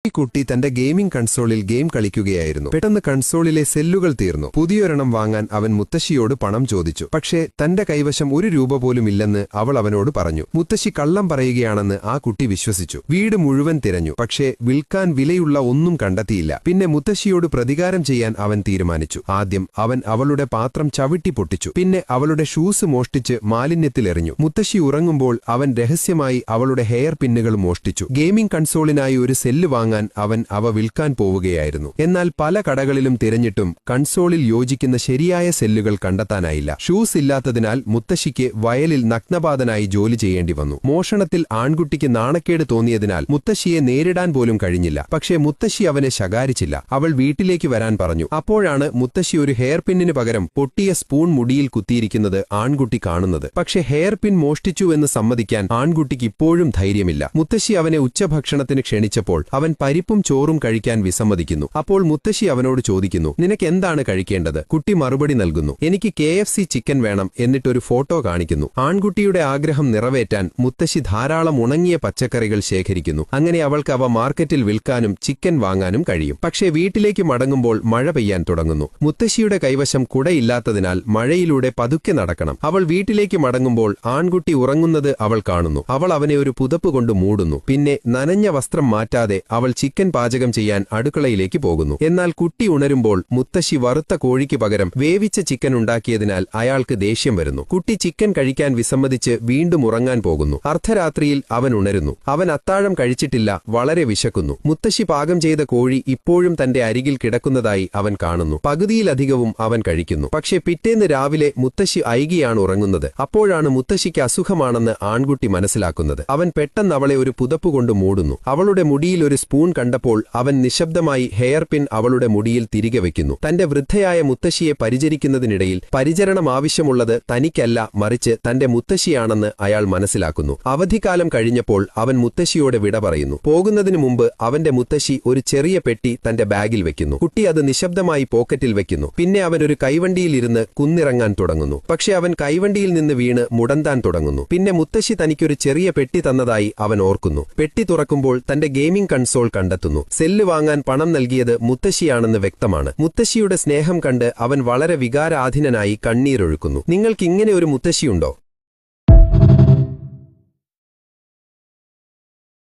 ഈ കുട്ടി തന്റെ ഗെയിമിംഗ് കൺസോളിൽ ഗെയിം കളിക്കുകയായിരുന്നു. പെട്ടെന്ന് കൺസോളിലെ സെല്ലുകൾ തീർന്നു. പുതിയൊരെണ്ണം വാങ്ങാൻ അവൻ മുത്തശ്ശിയോട് പണം ചോദിച്ചു. പക്ഷേ തന്റെ കൈവശം ഒരു രൂപ പോലും ഇല്ലെന്ന് അവൾ അവനോട് പറഞ്ഞു. മുത്തശ്ശി കള്ളം പറയുകയാണെന്ന് ആ കുട്ടി വിശ്വസിച്ചു. വീട് മുഴുവൻ തിരഞ്ഞു. പക്ഷേ വിൽക്കാൻ വിലയുള്ള ഒന്നും കണ്ടെത്തിയില്ല. പിന്നെ മുത്തശ്ശിയോട് പ്രതികാരം ചെയ്യാൻ അവൻ തീരുമാനിച്ചു. ആദ്യം അവൻ അവളുടെ പാത്രം ചവിട്ടി പൊട്ടിച്ചു. പിന്നെ അവളുടെ ഷൂസ് മോഷ്ടിച്ച് മാലിന്യത്തിലെറിഞ്ഞു. മുത്തശ്ശി ഉറങ്ങുമ്പോൾ അവൻ രഹസ്യമായി അവളുടെ ഹെയർ പിന്നുകൾ മോഷ്ടിച്ചു. ഗെയിമിംഗ് കൺസോളിനായി ഒരു സെല്ല് വാങ്ങാൻ അവൻ അവ വിൽക്കാൻ പോവുകയായിരുന്നു. എന്നാൽ പല കടകളിലും തിരഞ്ഞിട്ടും കൺസോളിൽ യോജിക്കുന്ന ശരിയായ സെല്ലുകൾ കണ്ടെത്താനായില്ല. ഷൂസ് ഇല്ലാത്തതിനാൽ മുത്തശ്ശിക്ക് വയലിൽ നഗ്നപാതനായി ജോലി ചെയ്യേണ്ടി വന്നു. മോഷണത്തിൽ ആൺകുട്ടിക്ക് നാണക്കേട് തോന്നിയതിനാൽ മുത്തശ്ശിയെ നേരിടാൻ പോലും കഴിഞ്ഞില്ല. പക്ഷേ മുത്തശ്ശി അവനെ ശകാരിച്ചില്ല. അവൾ വീട്ടിലേക്ക് വരാൻ പറഞ്ഞു. അപ്പോഴാണ് മുത്തശ്ശി ഒരു ഹെയർ പിന്നിന് പകരം പൊട്ടിയ സ്പൂൺ മുടിയിൽ കുത്തിയിരിക്കുന്നത് ആൺകുട്ടി കാണുന്നത്. പക്ഷേ ഹെയർ പിൻ മോഷ്ടിച്ചുവെന്ന് സമ്മതിക്കാൻ ആൺകുട്ടിക്ക് ഇപ്പോഴും ധൈര്യമില്ല. മുത്തശ്ശി അവനെ ഉച്ചഭക്ഷണത്തിന് ക്ഷണിച്ചപ്പോൾ അവൻ പരിപ്പും ചോറും കഴിക്കാൻ വിസമ്മതിക്കുന്നു. അപ്പോൾ മുത്തശ്ശി അവനോട് ചോദിക്കുന്നു, നിനക്ക് എന്താണ് കഴിക്കേണ്ടത്? കുട്ടി മറുപടി നൽകുന്നു, എനിക്ക് KFC ചിക്കൻ വേണം. എന്നിട്ടൊരു ഫോട്ടോ കാണിക്കുന്നു. ആൺകുട്ടിയുടെ ആഗ്രഹം നിറവേറ്റാൻ മുത്തശ്ശി ധാരാളം ഉണങ്ങിയ പച്ചക്കറികൾ ശേഖരിക്കുന്നു. അങ്ങനെ അവൾക്ക് അവ മാർക്കറ്റിൽ വിൽക്കാനും ചിക്കൻ വാങ്ങാനും കഴിയും. പക്ഷേ വീട്ടിലേക്ക് മടങ്ങുമ്പോൾ മഴ പെയ്യാൻ തുടങ്ങുന്നു. മുത്തശ്ശിയുടെ കൈവശം കുടയില്ലാത്തതിനാൽ മഴയിലൂടെ പതുക്കെ നടക്കണം. അവൾ വീട്ടിലേക്ക് മടങ്ങുമ്പോൾ ആൺകുട്ടി ഉറങ്ങുന്നത് അവൾ കാണുന്നു. അവൾ അവനെ ഒരു പുതപ്പ് കൊണ്ട് മൂടുന്നു. പിന്നെ നനഞ്ഞ വസ്ത്രം മാറ്റാതെ അവൾ ചിക്കൻ പാചകം ചെയ്യാൻ അടുക്കളയിലേക്ക് പോകുന്നു. എന്നാൽ കുട്ടി ഉണരുമ്പോൾ മുത്തശ്ശി വറുത്ത കോഴിക്ക് പകരം വേവിച്ച ചിക്കൻ ഉണ്ടാക്കിയതിനാൽ അയാൾക്ക് ദേഷ്യം വരുന്നു. കുട്ടി ചിക്കൻ കഴിക്കാൻ വിസമ്മതിച്ച് വീണ്ടും ഉറങ്ങാൻ പോകുന്നു. അർദ്ധരാത്രിയിൽ അവൻ ഉണരുന്നു. അവൻ അത്താഴം കഴിച്ചിട്ടില്ല. വളരെ വിശക്കുന്നു. മുത്തശ്ശി പാകം ചെയ്ത കോഴി ഇപ്പോഴും തന്റെ അരികിൽ കിടക്കുന്നതായി അവൻ കാണുന്നു. പകുതിയിലധികവും അവൻ കഴിക്കുന്നു. പക്ഷേ പിറ്റേന്ന് രാവിലെ മുത്തശ്ശി ഐകിയാണ് ഉറങ്ങുന്നത്. അപ്പോഴാണ് മുത്തശ്ശിക്ക് അസുഖമാണെന്ന് ആൺകുട്ടി മനസ്സിലാക്കുന്നത്. അവൻ പെട്ടെന്ന് അവളെ ഒരു പുതപ്പ് കൊണ്ട് മൂടുന്നു. അവളുടെ മുടിയിൽ ഒരു സ്പൂൺ കണ്ടപ്പോൾ അവൻ നിശബ്ദമായി ഹെയർ പിൻ അവളുടെ മുടിയിൽ തിരികെ വയ്ക്കുന്നു. തന്റെ വൃദ്ധയായ മുത്തശ്ശിയെ പരിചരിക്കുന്നതിനിടയിൽ പരിചരണം ആവശ്യമുള്ളത് തനിക്കല്ല, മറിച്ച് തന്റെ മുത്തശ്ശിയാണെന്ന് അയാൾ മനസ്സിലാക്കുന്നു. അവധിക്കാലം കഴിഞ്ഞപ്പോൾ അവൻ മുത്തശ്ശിയോട് വിട പറയുന്നു. പോകുന്നതിനു മുമ്പ് അവന്റെ മുത്തശ്ശി ഒരു ചെറിയ പെട്ടി തന്റെ ബാഗിൽ വെക്കുന്നു. കുട്ടി അത് നിശബ്ദമായി പോക്കറ്റിൽ വെക്കുന്നു. പിന്നെ അവൻ ഒരു കൈവണ്ടിയിലിരുന്ന് കുന്നിറങ്ങാൻ തുടങ്ങുന്നു. പക്ഷെ അവൻ കൈവണ്ടിയിൽ നിന്ന് വീണ് മുടന്താൻ തുടങ്ങുന്നു. പിന്നെ മുത്തശ്ശി തനിക്കൊരു ചെറിയ പെട്ടി തന്നതായി അവൻ ഓർക്കുന്നു. പെട്ടി തുറക്കുമ്പോൾ തന്റെ ഗെയിമിംഗ് കൺസോൾ കണ്ടെത്തുന്നു. സെല്ല് വാങ്ങാൻ പണം നൽകിയത് മുത്തശ്ശിയാണെന്ന് വ്യക്തമാണ്. മുത്തശ്ശിയുടെ സ്നേഹം കണ്ട് അവൻ വളരെ വികാരാധീനനായി കണ്ണീരൊഴുക്കുന്നു. നിങ്ങൾക്ക് ഇങ്ങനെ ഒരു മുത്തശ്ശിയുണ്ടോ?